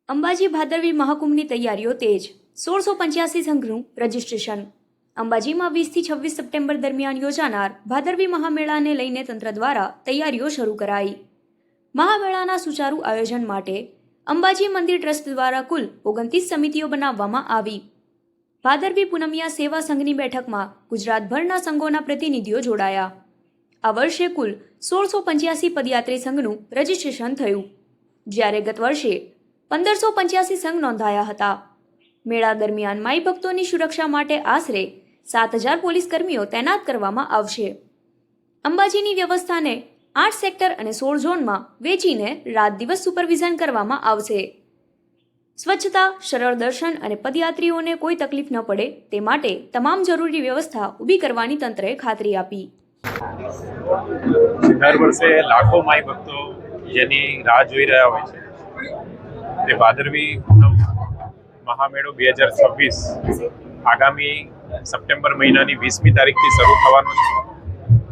અંબાજી ભાદરવી મહાકુંભની તૈયારીઓ તેજ 1685 સંઘનું રજીસ્ટ્રેશન. અંબાજીમાં 20 થી 26 સપ્ટેમ્બર દરમિયાન યોજાનાર ભાદરવી મહામેળાને લઈને તંત્ર દ્વારા તૈયારીઓ શરૂ કરાઈ. મહામેળાના સુચારુ આયોજન માટે અંબાજી મંદિર ટ્રસ્ટ દ્વારા કુલ 29 સમિતિઓ બનાવવામાં આવી. ભાદરવી પૂનમિયા સેવા સંઘની બેઠકમાં ગુજરાતભરના સંઘોના પ્રતિનિધિઓ જોડાયા. આ વર્ષે કુલ 1685 પદયાત્રી સંઘનું રજીસ્ટ્રેશન થયું, જ્યારે ગત વર્ષે 1585 સંઘ નોંધાયા હતા. મેળા દરમિયાન માઈ ભક્તોની સુરક્ષા માટે આશરે 7000 પોલીસ કર્મીઓ તૈનાત કરવામાં આવશે. અંબાજીની વ્યવસ્થાને 8 સેક્ટર અને 16 ઝોનમાં વેચીને રાત દિવસ સુપરવિઝન કરવામાં આવશે. સ્વચ્છતા, સરળ દર્શન અને પદયાત્રીઓને કોઈ તકલીફ ન પડે તે માટે તમામ જરૂરી વ્યવસ્થા ઊભી કરવાની તંત્રએ ખાતરી આપી. દર વર્ષે લાખો માઈ ભક્તો જેની રાહ જોઈ રહ્યા હોય છે તે ભાદરવી પૂનમ મહામેળો 2026 આગામી સપ્ટેમ્બર મહિનાની 20મી તારીખથી શરૂ થવાનો છે.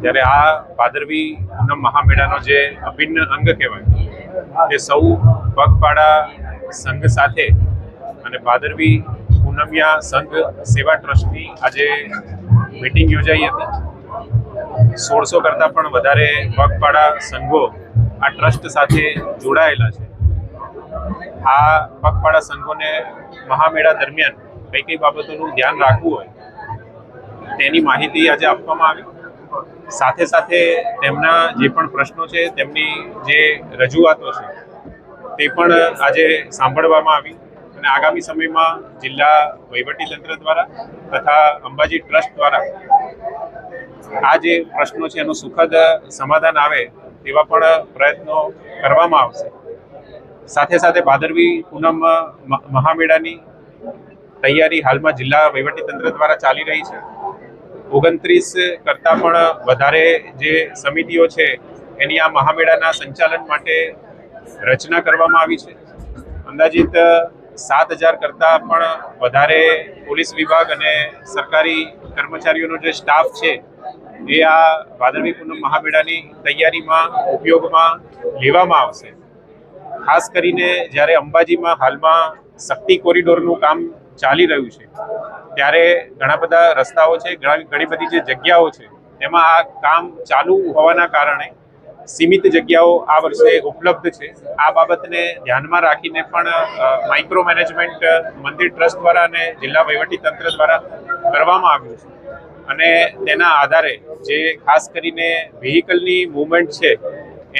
ત્યારે આ ભાદરવી પૂનમ મહામેળાનો જે અભિન્ન અંગ કહેવાય તે સૌ પગપાળા સંઘ સાથે અને ભાદરવી પૂનમિયા સંઘ સેવા ટ્રસ્ટની આજે મિટિંગ યોજાઈ હતી. 1600 કરતાં પણ વધારે પગપાળા સંઘો આ ટ્રસ્ટ સાથે જોડાયેલા છે. આ પગપાળા સંઘોને મહામેળા દરમિયાન કઈ કઈ બાબતોનું ધ્યાન રાખવું હોય તેની માહિતી આજે આપવામાં આવી. સાથે સાથે તેમના જે પણ પ્રશ્નો છે, તેમની જે રજૂઆતો છે તે પણ આજે સાંભળવામાં આવી અને આગામી સમયમાં જિલ્લા વહીવટીતંત્ર દ્વારા તથા અંબાજી ટ્રસ્ટ દ્વારા આ જે પ્રશ્નો છે એનું સુખદ સમાધાન આવે તેવા પણ પ્રયત્નો કરવામાં આવશે. સાથે સાથે ભાદરવી પૂનમ મહામેળાની તૈયારી હાલમાં જિલ્લા વહીવટીતંત્ર દ્વારા ચાલી રહી છે. 29 કરતાં પણ વધારે જે સમિતિઓ છે એની આ મહામેળાના સંચાલન માટે રચના કરવામાં આવી છે. અંદાજિત 7000 કરતાં પણ વધારે પોલીસ વિભાગ અને સરકારી કર્મચારીઓનો જે સ્ટાફ છે એ આ ભાદરવી પૂનમ મહામેળાની તૈયારીમાં ઉપયોગમાં લેવામાં આવશે. ખાસ કરીને જ્યારે અંબાજીમાં હાલમાં શક્તિ કોરિડોરનું કામ ચાલી રહ્યું છે ત્યારે ઘણા બધા રસ્તાઓ છે, ઘણી બધી જે જગ્યાઓ છે તેમાં આ કામ ચાલુ હોવાના કારણે સીમિત જગ્યાઓ આ વર્ષે ઉપલબ્ધ છે. આ બાબતને ધ્યાનમાં રાખીને પણ માઇક્રો મેનેજમેન્ટ મંદિર ટ્રસ્ટ દ્વારા અને જિલ્લા વહીવટીતંત્ર દ્વારા કરવામાં આવ્યું છે અને તેના આધારે જે ખાસ કરીને વ્હીકલની મૂવમેન્ટ છે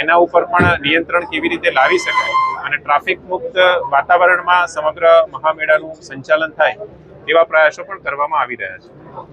એના ઉપર પણ નિયંત્રણ કેવી રીતે લાવી શકાય અને ટ્રાફિક મુક્ત વાતાવરણમાં સમગ્ર મહામેળાનું સંચાલન થાય તેવા પ્રયાસો પણ કરવામાં આવી રહ્યા છે.